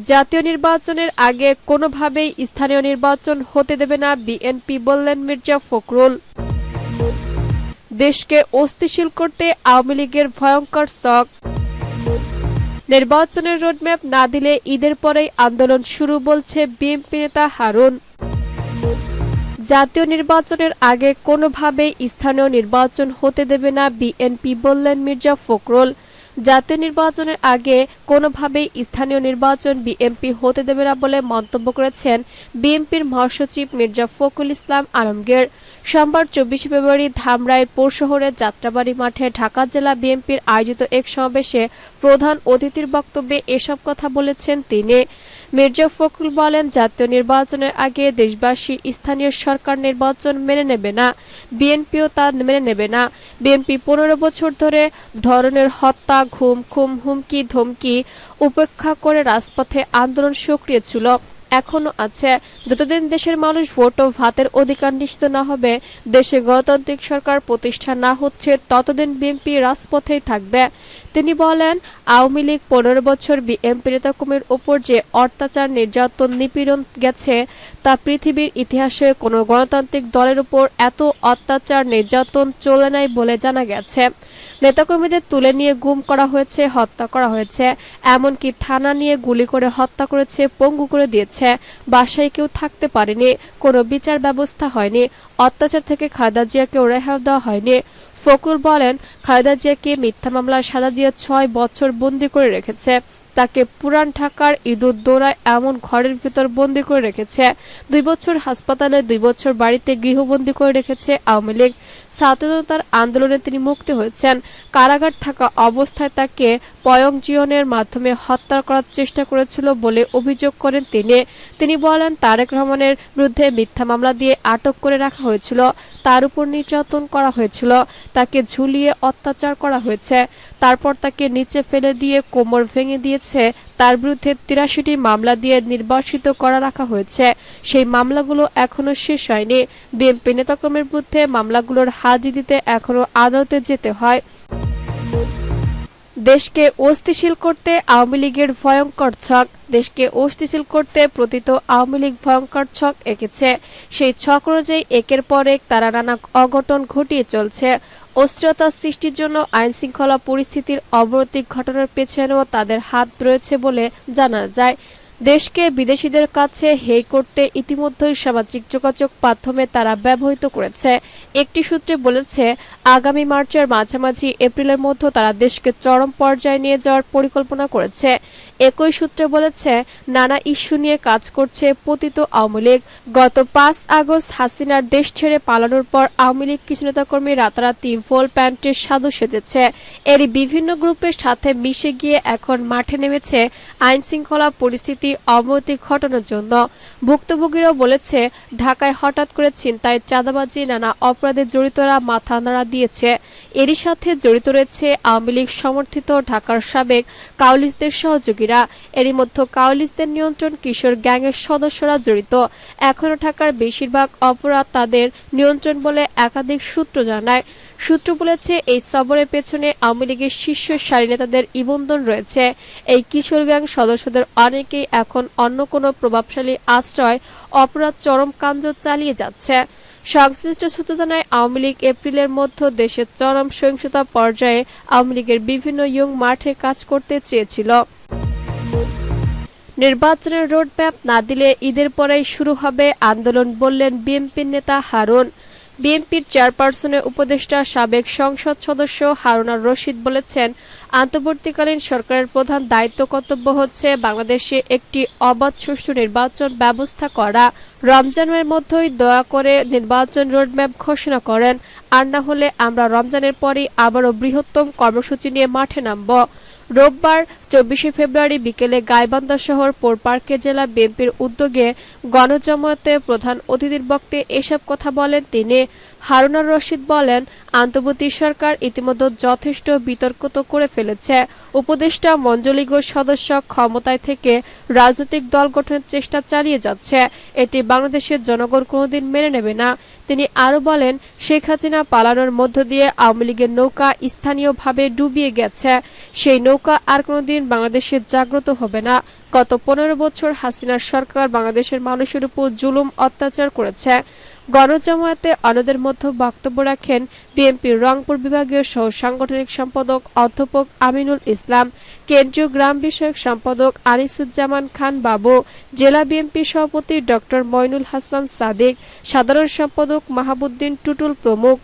জাতীয় নির্বাচনের আগে কোনোভাবেই স্থানীয় নির্বাচন হতে দেবে না বিএনপি, বললেন মির্জা ফখরুল। দেশকে অস্থিতিশীল করতে আওয়ামী লীগের ভয়ঙ্কর ছক। নির্বাচনের রোডম্যাপ না দিলে ঈদের পরেই আন্দোলন শুরু, বলছে বিএনপি নেতা হারুন। জাতীয় নির্বাচনের আগে কোনোভাবেই স্থানীয় নির্বাচন হতে দেবে না বিএনপি, বললেন মির্জা ফখরুল। জাতীয় নির্বাচনের আগে কোনোভাবেই স্থানীয় নির্বাচন বিএনপি হতে দেবে না বলে মন্তব্য করেছেন বিএনপির মহাসচিব মির্জা ফখরুল ইসলাম আলমগীর। সোমবার 24 ফেব্রুয়ারি ধামরাইয়ের পৌর শহরের যাত্রাবাড়ি মাঠে ঢাকা জেলা বিএনপির আয়োজিত এক সমাবেশে প্রধান অতিথির বক্তব্যে এসব কথা বলেছেন তিনি। মির্জা ফখরুল বলেন, জাতীয় নির্বাচনের আগে দেশবাসী স্থানীয় সরকার নির্বাচন মেনে নেবে না, বিএনপিও তা মেনে নেবে না। বিএনপি 15 বছর ধরনের হত্যা, খুন, হুমকি ধমকি উপেক্ষা করে রাজপথে আন্দোলন সক্রিয় ছিল, এখনো আছে। যতদিন দেশের মানুষ ভোট ও ভাতের অধিকার নিশ্চিত না হবে, দেশে গণতান্ত্রিক সরকার প্রতিষ্ঠা না হচ্ছে, ততদিন বিএনপি রাজপথেই থাকবে। তিনি বলেন, আওয়ামী লীগ 15 বছর বিএনপি নেতাকর্মীর উপর যে অত্যাচার, নির্যাতন, নিপীড়ন গেছে তা পৃথিবীর ইতিহাসে কোনো গণতান্ত্রিক দলের উপর এত অত্যাচার, নির্যাতন চলে নাই বলে জানা গেছে। নেতাকর্মীদের তুলে নিয়ে গুম করা হয়েছে, হত্যা করা হয়েছে, এমনকি থানা নিয়ে গুলি করে হত্যা করেছে, পঙ্গু করে দিয়েছে। বাসায় কেউ থাকতে পারেনি, কোনো বিচার ব্যবস্থা হয়নি, অত্যাচার থেকে খালেদা জিয়াকে রেহাই দেওয়া হয়নি। ফখরুল বলেন, খালেদা জিয়াকে মিথ্যা মামলার সাজা দিয়ে 6 বছর বন্দী করে রেখেছে। তাকে পুরান ঢাকার ইঁদুরদৌড়ায় এমন ঘরের ভিতর বন্দী করে রেখেছে। 2 বছর হাসপাতালে, 2 বছর বাড়িতে গৃহবন্দী করে রেখেছে আওয়ামী লীগ। ছাত্রজনতার আন্দোলনে তিনি মুক্তি হয়েছেন। কারাগার থাকা অবস্থায় তাকে পয়ঃনির্যাতনের মাধ্যমে হত্যা করার চেষ্টা করেছিল বলে অভিযোগ করেন তিনি বলেন, তারেক রহমানের বিরুদ্ধে মিথ্যা মামলা দিয়ে আটক করে রাখা হয়েছিল, তার উপর নির্যাতন করা হয়েছিল, তাকে ঝুলিয়ে অত্যাচার করা হয়েছে, তারপর তাকে নিচে ফেলে দিয়ে কোমর ভেঙে দিয়েছে। তার বিরুদ্ধে 83টি মামলা দিয়ে নির্বাসিত করা রাখা হয়েছে। সেই মামলাগুলো এখনো শেষ হয়নি। বিএনপি নেতাকর্মীর বিরুদ্ধে মামলাগুলোর হাজি দিতে এখনো আদালতে যেতে হয়। দেশকে অস্থিতিশীল করতে আওয়ামী লীগের ভয়ঙ্কর ছক। দেশকে অস্থিতিশীল করতে প্রতীত আওয়ামী লীগ ভয়ঙ্কর ছক এঁকেছে। সেই ছক অনুযায়ী একের পর এক তারা নানা অঘটন ঘটিয়ে চলছে। অস্থিরতা সৃষ্টির জন্য আইন শৃঙ্খলা পরিস্থিতির অবনতি ঘটানোর পেছনেও তাদের হাত রয়েছে বলে জানা যায়। দেশকে বিদেশিদের কাছে হেয় করতে ইতিমধ্যেই সামাজিক যোগাযোগ মাধ্যমে তারা ব্যবহৃত করেছে। একটি সূত্রে বলেছে, আগামী মার্চের মাঝামাঝি এপ্রিলের মধ্যে তারা দেশকে চরম পর্যায়ে নিয়ে যাওয়ার পরিকল্পনা করেছে। একই সূত্রে বলেছে, নানা ইস্যু নিয়ে কাজ করছে পতিত আওয়ামী লীগ। গত 5 আগস্ট হাসিনার দেশ ছেড়ে পালানোর পর আওয়ামী লীগ কিছু নেতাকর্মী রাতারাতি ভোল প্যান্টের সাধু সেজেছে। এরই বিভিন্ন গ্রুপের সাথে মিশে গিয়ে এখন মাঠে নেমেছে আইন শৃঙ্খলা পরিস্থিতি অবনতি ঘটানোর জন্য। ভুক্তভোগীরাও বলেছে, ঢাকায় হঠাৎ করে ছিনতাই, চাঁদাবাজি, নানা অপরাধে জড়িতরা মাথা নাড়া দিয়েছে। এরই সাথে জড়িত রয়েছে আওয়ামী লীগ সমর্থিত ঢাকার সাবেক কাউলিসদের সহযোগীরা। এরই মধ্যে কাউলিসদের নিয়ন্ত্রণ কিশোর গ্যাংয়ের সদস্যরা জড়িত। এখনো ঢাকার বেশিরভাগ অপরাধ তাদের নিয়ন্ত্রণ বলে একাধিক সূত্র জানায়। সূত্র বলেছে, এই সফরের পেছনে আওয়ামী লীগের শীর্ষ সারি নেতাদের ইবন্ধন রয়েছে। এই কিশোর গ্যাং সদস্যদের অনেকেই এখন অন্য কোনো প্রভাবশালী আশ্রয় অপরাধ চরম কাণ্ড চালিয়ে যাচ্ছে। সংশ্লিষ্ট সূত্র জানায়, আওয়ামী লীগ এপ্রিলের মধ্যে দেশের চরম সহিংসতা পর্যায়ে আওয়ামী লীগের বিভিন্ন ইয়ং মাঠে কাজ করতে চেয়েছিল। নির্বাচনের রোডম্যাপ না দিলে ঈদের পরেই শুরু হবে আন্দোলন, বললেন বিএনপির নেতা হারুন। বিএনপির চেয়ারপারসনের উপদেষ্টা সাবেক সংসদ সদস্য হারুনার রশিদ বলেছেন, অন্তর্বর্তীকালীন সরকারের প্রধান দায়িত্ব কর্তব্য হচ্ছে বাংলাদেশে একটি অবাধ সুষ্ঠু নির্বাচন ব্যবস্থা করা। রমজানের মধ্যেই দয়া করে নির্বাচন রোডম্যাপ ঘোষণা করেন, আর না হলে আমরা রমজানের পরই আবারও বৃহত্তম কর্মসূচি নিয়ে মাঠে নামব। রোববার 24 ফেব্রুয়ারি বিকেলে গাইবান্ধা শহর পৌর পার্কে জেলা বিএনপির উদ্যোগে গণজমায়েতে প্রধান অতিথির বক্তব্যে এসব কথা বলেন তিনি। হারুনার রশিদ বলেন, অন্তর্বর্তী সরকার ইতিমধ্যে যথেষ্ট বিতর্ক করে ফেলেছে। উপদেষ্টা মণ্ডলীগ সদস্য ক্ষমতায় থেকে রাজনৈতিক দল গঠনের চেষ্টা চালিয়ে যাচ্ছে। এটি বাংলাদেশের জনগণ কোনোদিন মেনে নেবে না। তিনি আরো বলেন, শেখ হাসিনা পালানোর মধ্য দিয়ে আওয়ামী লীগের নৌকা স্থানীয়ভাবে ডুবিয়ে গেছে। সেই নৌকা আর কোনোদিন বাংলাদেশে জাগ্রত হবে না। গত 15 বছর হাসিনার সরকার বাংলাদেশের মানুষের উপর জুলুম অত্যাচার করেছে। গণজামায়াতে অন্যদের মধ্যে বক্তব্য রাখেন বিএনপির রংপুর বিভাগীয় সহ সাংগঠনিক সম্পাদক অধ্যাপক আমিনুল ইসলাম, কেন্দ্রীয় গ্রাম বিষয়ক সম্পাদক আনিসুজ্জামান খান বাবু, জেলা বিএনপি সভাপতি ডক্টর মইনুল হাসান সাদিক, সাধারণ সম্পাদক মাহাবুদ্দিন টুটুল প্রমুখ।